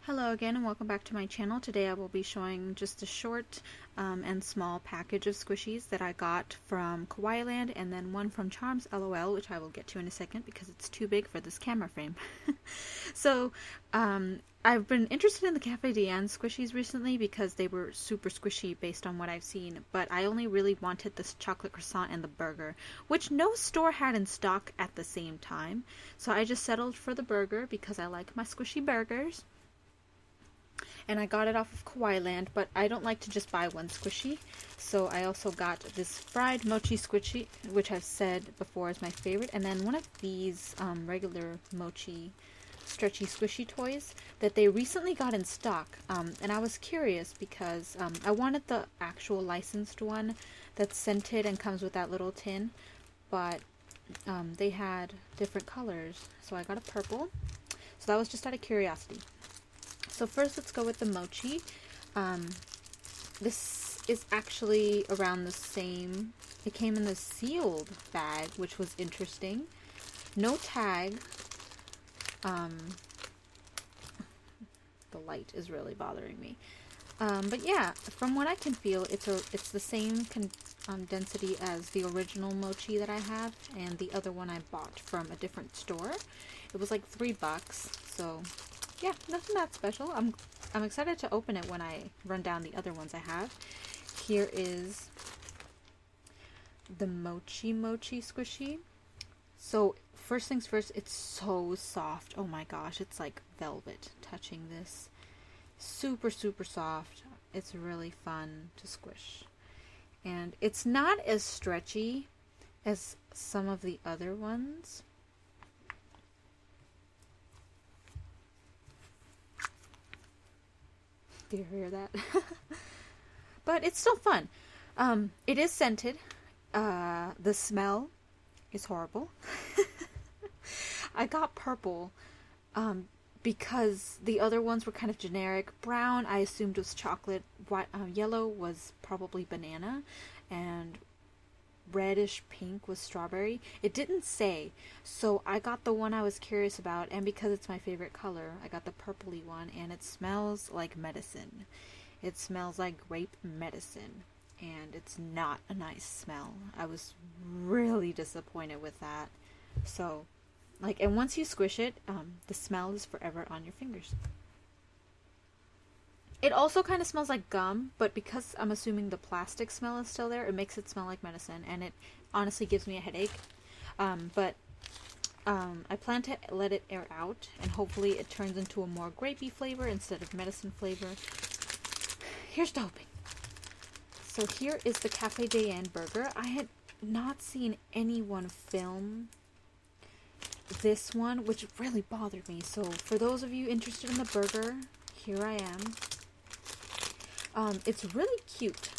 Hello again and welcome back to my channel. Today I will be showing just a short and small package of squishies that I got from KawaiiLand and then one from CharmsLOL, which I will get to in a second because it's too big for this camera frame. So I've been interested in the Cafe Diane squishies recently because they were super squishy based on what I've seen, but I only really wanted this chocolate croissant and the burger, which no store had in stock at the same time. So I just settled for the burger because I like my squishy burgers. And I got it off of KawaiiLand, but I don't like to just buy one squishy, so I also got this fried mochi squishy, which I've said before is my favorite, and then one of these regular mochi stretchy squishy toys that they recently got in stock, and I was curious because I wanted the actual licensed one that's scented and comes with that little tin, but they had different colors, so I got a purple, so that was just out of curiosity. So first let's go with the mochi. This is actually around the same. It came in the sealed bag, which was interesting. No tag. The light is really bothering me. But yeah, from what I can feel, it's the same density as the original mochi that I have, and the other one I bought from a different store. It was like $3, so yeah, nothing that special. I'm excited to open it when I run down the other ones I have. Here is the mochi squishy. So first things first, it's so soft. Oh my gosh, it's like velvet touching this. Super soft. It's really fun to squish. And it's not as stretchy as some of the other ones. Do you hear that? But it's still fun. It is scented. The smell is horrible. I got purple because the other ones were kind of generic. Brown I assumed was chocolate. White, yellow was probably banana, and reddish pink was strawberry. It didn't say, so I got the one I was curious about, and because it's my favorite color, I got the purpley one, and it smells like medicine. It smells like grape medicine, and it's not a nice smell. I was really disappointed with that. So, like, and once you squish it, the smell is forever on your fingers. It also kind of smells like gum, but because I'm assuming the plastic smell is still there, it makes it smell like medicine, and it honestly gives me a headache. I plan to let it air out, and hopefully it turns into a more grapey flavor instead of medicine flavor. Here's to hoping. So here is the Cafe Diane burger. I had not seen anyone film this one, which really bothered me. So for those of you interested in the burger, here I am. It's really cute.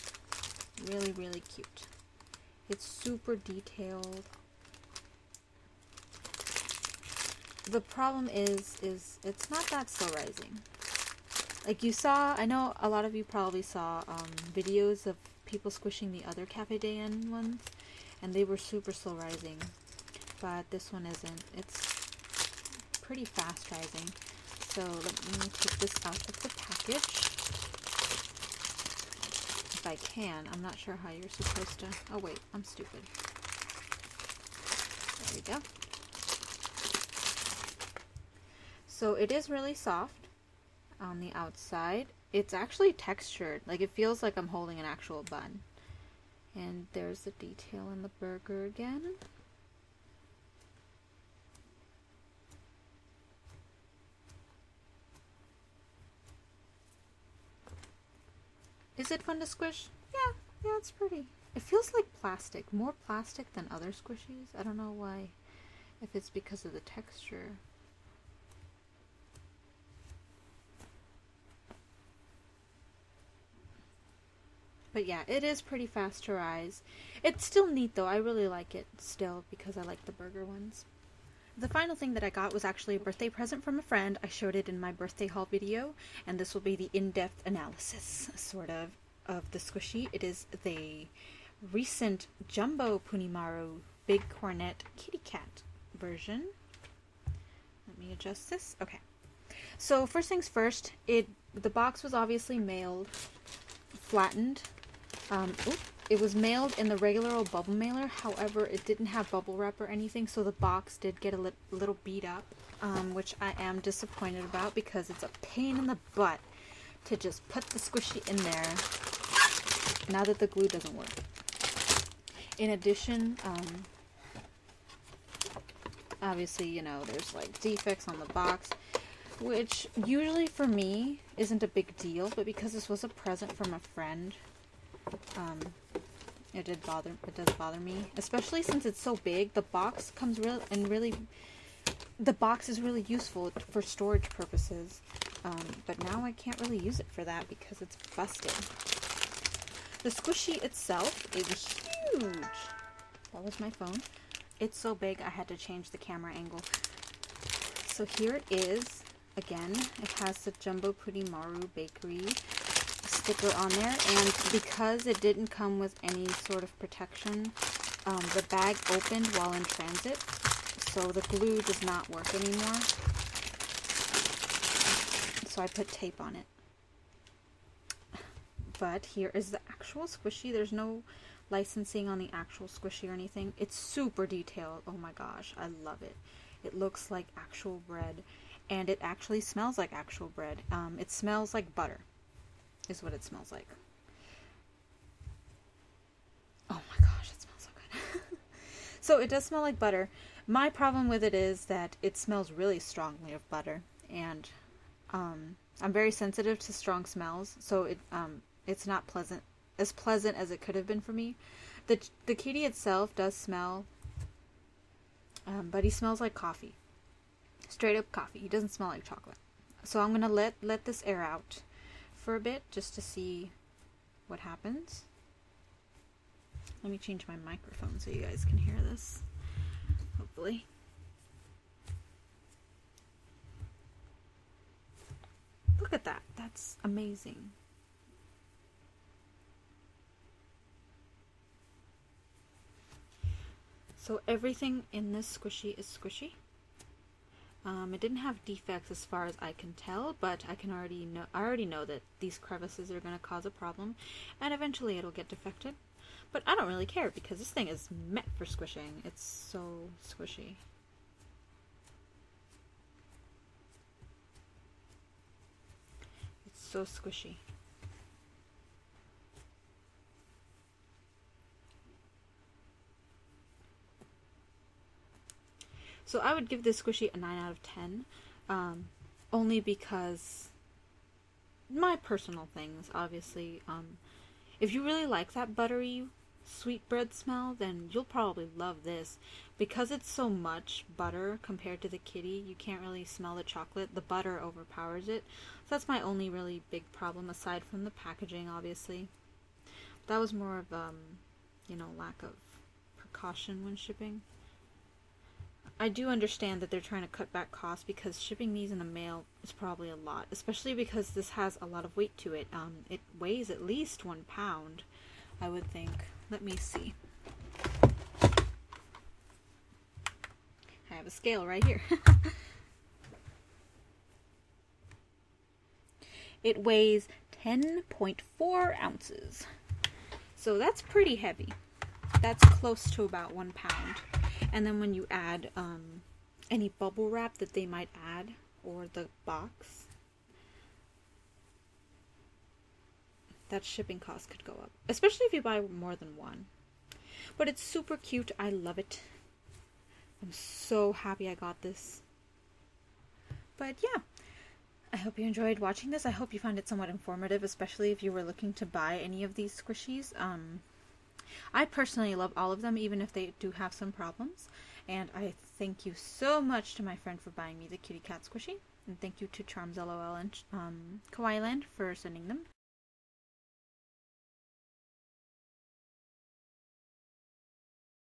Really cute. It's super detailed. The problem is it's not that slow rising. Like you saw, I know a lot of you probably saw videos of people squishing the other Cafe Diane ones, and they were super slow rising. But this one isn't. It's pretty fast rising. So let me take this out of the package. If I can. I'm not sure how you're supposed to. Oh wait, I'm stupid. There we go. So it is really soft on the outside. It's actually textured. Like it feels like I'm holding an actual bun. And there's the detail in the burger again. Is it fun to squish? Yeah, it's pretty. It feels like plastic. More plastic than other squishies. I don't know why. If it's because of the texture. But yeah, it is pretty fast to rise. It's still neat though. I really like it still because I like the burger ones. The final thing that I got was actually a birthday present from a friend. I showed it in my birthday haul video, and this will be the in-depth analysis, sort of the squishy. It is the recent Jumbo Punimaru Big Cornet Kitty Cat version. Let me adjust this. Okay. So first things first, the box was obviously mailed flattened. It was mailed in the regular old bubble mailer. However, it didn't have bubble wrap or anything, so the box did get a little beat up, which I am disappointed about because it's a pain in the butt to just put the squishy in there now that the glue doesn't work. In addition, obviously, you know, there's like defects on the box, which usually for me isn't a big deal, but because this was a present from a friend, it does bother me, especially since it's so big. The box comes the box is really useful for storage purposes, but now I can't really use it for that because it's busted. The squishy itself is huge. That was my phone. It's so big I had to change the camera angle. So here it is. Again, it has the Jumbo Puri Maru Bakery sticker on there, and because it didn't come with any sort of protection, the bag opened while in transit, so the glue does not work anymore. So I put tape on it. But here is the actual squishy. There's no licensing on the actual squishy or anything. It's super detailed. Oh my gosh, I love it. It looks like actual bread, and it actually smells like actual bread. It smells like butter, is what it smells like. Oh my gosh, it smells so good. So it does smell like butter. My problem with it is that it smells really strongly of butter, and I'm very sensitive to strong smells, so it's not as pleasant as it could have been for me. The kitty itself does smell, but he smells like coffee. Straight up coffee. He doesn't smell like chocolate. So I'm gonna let this air out for a bit just to see what happens. Let me change my microphone so you guys can hear this, hopefully. Look at that. That's amazing. So everything in this squishy is squishy. It didn't have defects as far as I can tell, but I already know that these crevices are going to cause a problem, and eventually it'll get defected. But I don't really care because this thing is meant for squishing. It's so squishy. It's so squishy. So I would give this squishy a 9 out of 10, only because my personal things, obviously. If you really like that buttery sweet bread smell, then you'll probably love this. Because it's so much butter compared to the kitty, you can't really smell the chocolate. The butter overpowers it. So that's my only really big problem, aside from the packaging, obviously. That was more of, lack of precaution when shipping. I do understand that they're trying to cut back costs because shipping these in the mail is probably a lot, especially because this has a lot of weight to it. It weighs at least 1 pound, I would think. Let me see. I have a scale right here. It weighs 10.4 ounces. So that's pretty heavy. That's close to about 1 pound. And then when you add any bubble wrap that they might add, or the box, that shipping cost could go up. Especially if you buy more than one. But it's super cute. I love it. I'm so happy I got this. But yeah, I hope you enjoyed watching this. I hope you found it somewhat informative, especially if you were looking to buy any of these squishies. I personally love all of them, even if they do have some problems. And I thank you so much to my friend for buying me the kitty cat squishy. And thank you to CharmsLOL and KawaiiLand for sending them.